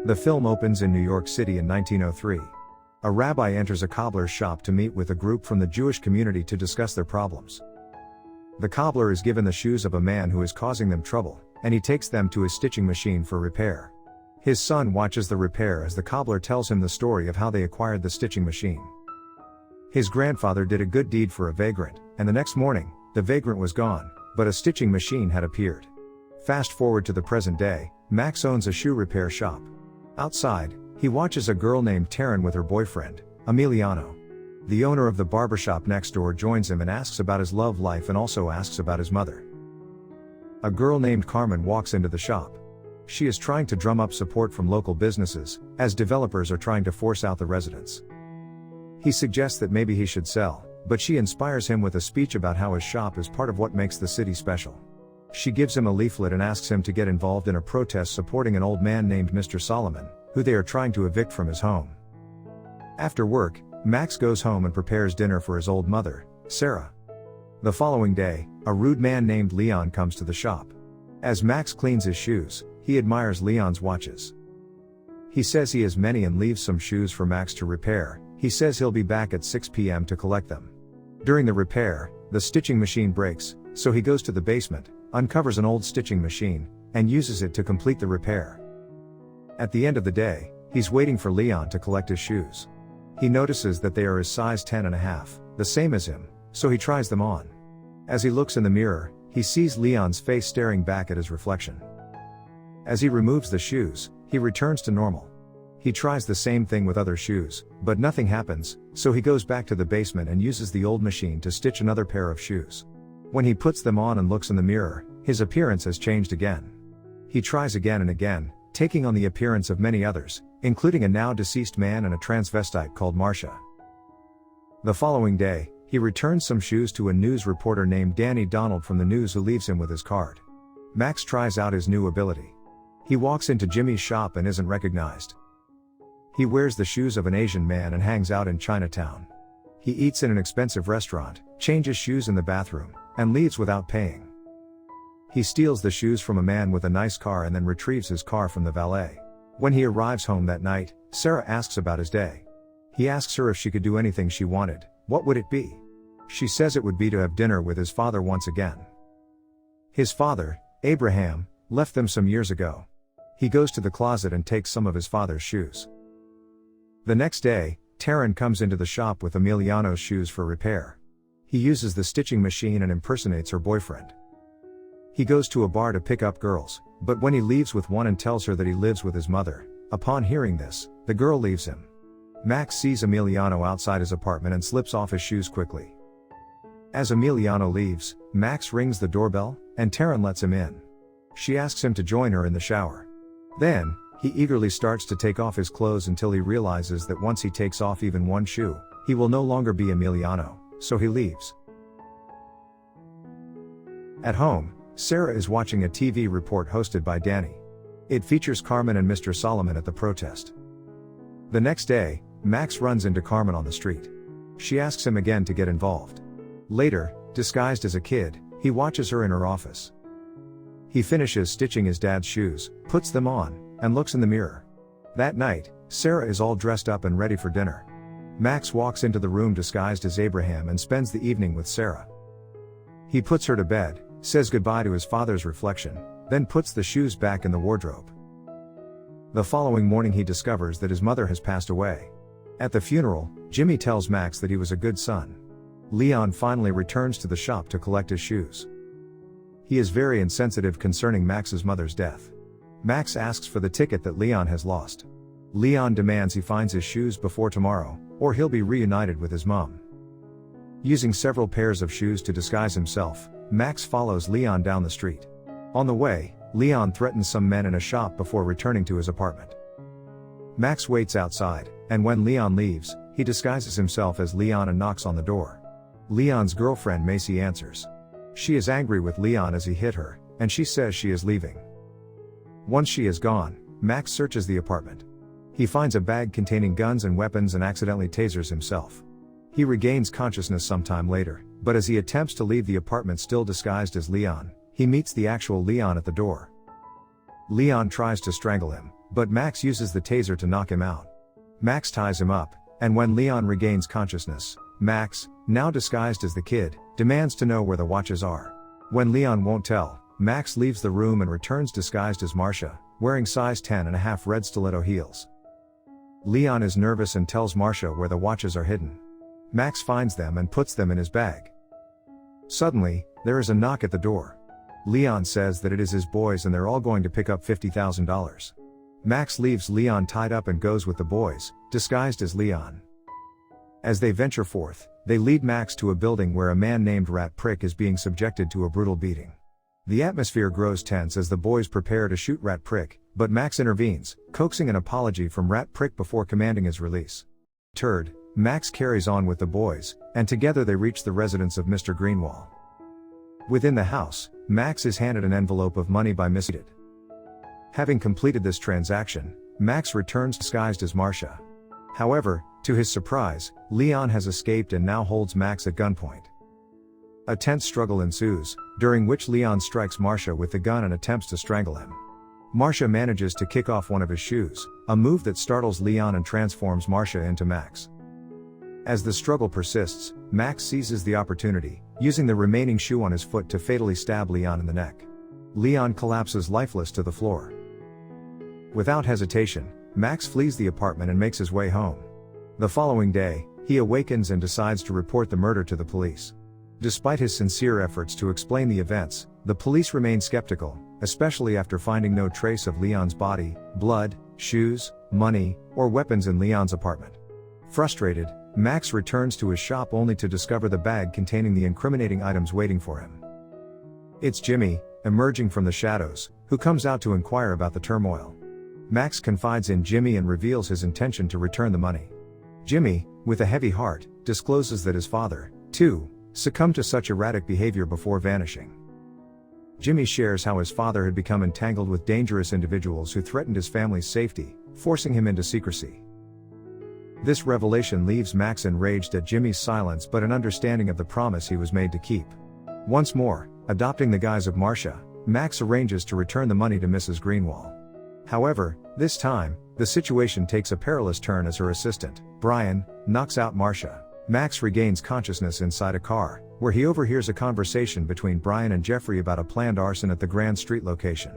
The film opens in New York City in 1903. A rabbi enters a cobbler's shop to meet with a group from the Jewish community to discuss their problems. The cobbler is given the shoes of a man who is causing them trouble, and he takes them to his stitching machine for repair. His son watches the repair as the cobbler tells him the story of how they acquired the stitching machine. His grandfather did a good deed for a vagrant, and the next morning, the vagrant was gone, but a stitching machine had appeared. Fast forward to the present day, Max owns a shoe repair shop. Outside, he watches a girl named Taryn with her boyfriend, Emiliano. The owner of the barbershop next door joins him and asks about his love life and also asks about his mother. A girl named Carmen walks into the shop. She is trying to drum up support from local businesses, as developers are trying to force out the residents. He suggests that maybe he should sell, but she inspires him with a speech about how his shop is part of what makes the city special. She gives him a leaflet and asks him to get involved in a protest supporting an old man named Mr. Solomon, who they are trying to evict from his home. After work, Max goes home and prepares dinner for his old mother, Sarah. The following day, a rude man named Leon comes to the shop. As Max cleans his shoes, he admires Leon's watches. He says he has many and leaves some shoes for Max to repair. He says he'll be back at 6 p.m. to collect them. During the repair, the stitching machine breaks, so he goes to the basement, uncovers an old stitching machine, and uses it to complete the repair. At the end of the day, he's waiting for Leon to collect his shoes. He notices that they are his size 10.5, the same as him, so he tries them on. As he looks in the mirror, he sees Leon's face staring back at his reflection. As he removes the shoes, he returns to normal. He tries the same thing with other shoes, but nothing happens, so he goes back to the basement and uses the old machine to stitch another pair of shoes. When he puts them on and looks in the mirror, his appearance has changed again. He tries again and again, taking on the appearance of many others, including a now deceased man and a transvestite called Marcia. The following day, he returns some shoes to a news reporter named Danny Donald from the news who leaves him with his card. Max tries out his new ability. He walks into Jimmy's shop and isn't recognized. He wears the shoes of an Asian man and hangs out in Chinatown. He eats in an expensive restaurant, changes shoes in the bathroom, and leaves without paying. He steals the shoes from a man with a nice car and then retrieves his car from the valet. When he arrives home that night, Sarah asks about his day. He asks her if she could do anything she wanted. What would it be? She says it would be to have dinner with his father once again. His father, Abraham, left them some years ago. He goes to the closet and takes some of his father's shoes. The next day, Taryn comes into the shop with Emiliano's shoes for repair. He uses the stitching machine and impersonates her boyfriend. He goes to a bar to pick up girls, but when he leaves with one and tells her that he lives with his mother, upon hearing this, the girl leaves him. Max sees Emiliano outside his apartment and slips off his shoes quickly. As Emiliano leaves, Max rings the doorbell, and Taryn lets him in. She asks him to join her in the shower. Then, he eagerly starts to take off his clothes until he realizes that once he takes off even one shoe, he will no longer be Emiliano, so he leaves. At home, Sarah is watching a TV report hosted by Danny. It features Carmen and Mr. Solomon at the protest. The next day, Max runs into Carmen on the street. She asks him again to get involved. Later, disguised as a kid, he watches her in her office. He finishes stitching his dad's shoes, puts them on, and looks in the mirror. That night, Sarah is all dressed up and ready for dinner. Max walks into the room disguised as Abraham and spends the evening with Sarah. He puts her to bed, says goodbye to his father's reflection, then puts the shoes back in the wardrobe. The following morning he discovers that his mother has passed away. At the funeral, Jimmy tells Max that he was a good son. Leon finally returns to the shop to collect his shoes. He is very insensitive concerning Max's mother's death. Max asks for the ticket that Leon has lost. Leon demands he finds his shoes before tomorrow, or he'll be reunited with his mom. Using several pairs of shoes to disguise himself, Max follows Leon down the street. On the way, Leon threatens some men in a shop before returning to his apartment. Max waits outside, and when Leon leaves, he disguises himself as Leon and knocks on the door. Leon's girlfriend Macy answers. She is angry with Leon as he hit her, and she says she is leaving. Once she is gone, Max searches the apartment. He finds a bag containing guns and weapons and accidentally tasers himself. He regains consciousness sometime later, but as he attempts to leave the apartment still disguised as Leon, he meets the actual Leon at the door. Leon tries to strangle him, but Max uses the taser to knock him out. Max ties him up, and when Leon regains consciousness, Max, now disguised as the kid, demands to know where the watches are. When Leon won't tell, Max leaves the room and returns disguised as Marcia, wearing size 10.5 red stiletto heels. Leon is nervous and tells Marcia where the watches are hidden. Max finds them and puts them in his bag. Suddenly, there is a knock at the door. Leon says that it is his boys and they're all going to pick up $50,000. Max leaves Leon tied up and goes with the boys, disguised as Leon. As they venture forth, they lead Max to a building where a man named Rat Prick is being subjected to a brutal beating. The atmosphere grows tense as the boys prepare to shoot Rat Prick, but Max intervenes, coaxing an apology from Rat Prick before commanding his release. Turd, Max carries on with the boys, and together they reach the residence of Mr. Greenwall. Within the house, Max is handed an envelope of money by Miss Edith. Having completed this transaction, Max returns disguised as Marcia. However, to his surprise, Leon has escaped and now holds Max at gunpoint. A tense struggle ensues, during which Leon strikes Marcia with the gun and attempts to strangle him. Marcia manages to kick off one of his shoes, a move that startles Leon and transforms Marcia into Max. As the struggle persists, Max seizes the opportunity, using the remaining shoe on his foot to fatally stab Leon in the neck. Leon collapses lifeless to the floor. Without hesitation, Max flees the apartment and makes his way home. The following day, he awakens and decides to report the murder to the police. Despite his sincere efforts to explain the events, the police remain skeptical, especially after finding no trace of Leon's body, blood, shoes, money, or weapons in Leon's apartment. Frustrated, Max returns to his shop only to discover the bag containing the incriminating items waiting for him. It's Jimmy, emerging from the shadows, who comes out to inquire about the turmoil. Max confides in Jimmy and reveals his intention to return the money. Jimmy, with a heavy heart, discloses that his father, too, succumbed to such erratic behavior before vanishing. Jimmy shares how his father had become entangled with dangerous individuals who threatened his family's safety, forcing him into secrecy. This revelation leaves Max enraged at Jimmy's silence but an understanding of the promise he was made to keep. Once more, adopting the guise of Marcia, Max arranges to return the money to Mrs. Greenwall. However, this time, the situation takes a perilous turn as her assistant, Brian, knocks out Marcia. Max regains consciousness inside a car, where he overhears a conversation between Brian and Jeffrey about a planned arson at the Grand Street location.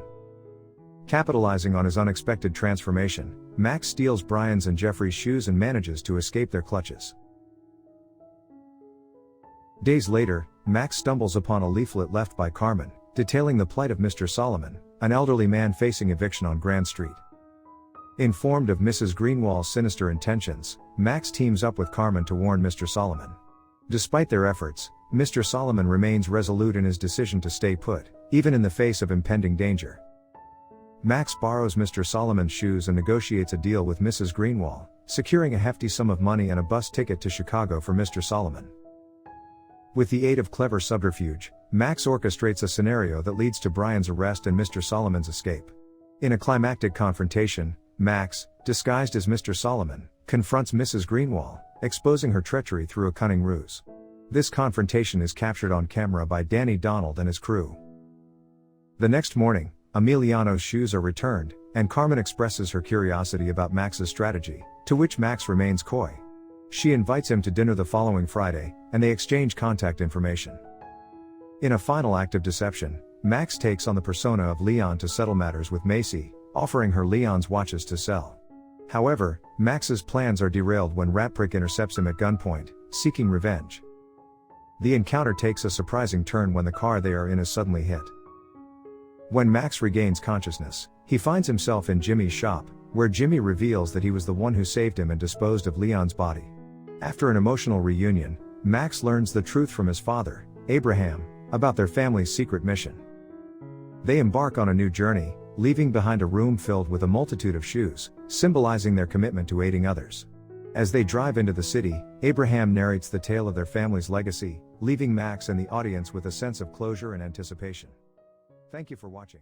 Capitalizing on his unexpected transformation, Max steals Brian's and Jeffrey's shoes and manages to escape their clutches. Days later, Max stumbles upon a leaflet left by Carmen, detailing the plight of Mr. Solomon, an elderly man facing eviction on Grand Street. Informed of Mrs. Greenwall's sinister intentions, Max teams up with Carmen to warn Mr. Solomon. Despite their efforts, Mr. Solomon remains resolute in his decision to stay put, even in the face of impending danger. Max borrows Mr. Solomon's shoes and negotiates a deal with Mrs. Greenwall, securing a hefty sum of money and a bus ticket to Chicago for Mr. Solomon. With the aid of clever subterfuge, Max orchestrates a scenario that leads to Brian's arrest and Mr. Solomon's escape. In a climactic confrontation, Max, disguised as Mr. Solomon, confronts Mrs. Greenwall, exposing her treachery through a cunning ruse. This confrontation is captured on camera by Danny Donald and his crew. The next morning, Emiliano's shoes are returned, and Carmen expresses her curiosity about Max's strategy, to which Max remains coy. She invites him to dinner the following Friday, and they exchange contact information. In a final act of deception, Max takes on the persona of Leon to settle matters with Macy, offering her Leon's watches to sell. However, Max's plans are derailed when Ratprick intercepts him at gunpoint, seeking revenge. The encounter takes a surprising turn when the car they are in is suddenly hit. When Max regains consciousness, he finds himself in Jimmy's shop, where Jimmy reveals that he was the one who saved him and disposed of Leon's body. After an emotional reunion, Max learns the truth from his father, Abraham, about their family's secret mission. They embark on a new journey, leaving behind a room filled with a multitude of shoes, symbolizing their commitment to aiding others. As they drive into the city, Abraham narrates the tale of their family's legacy, leaving Max and the audience with a sense of closure and anticipation. Thank you for watching.